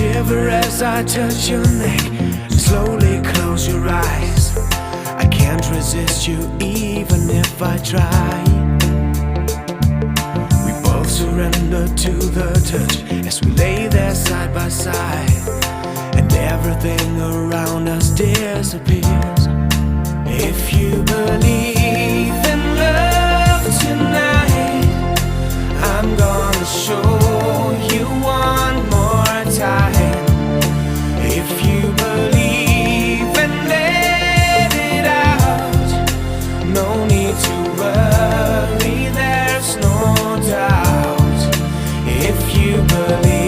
shiver as I touch your neck and slowly close your eyes. I can't resist you even if I try. We both surrender to the touch as we lay there side by side, and everything around us disappears. If you believe in love tonight, I'm gonna show you one more time. If you believe and let it out, no need to worry, there's no doubt. If you believe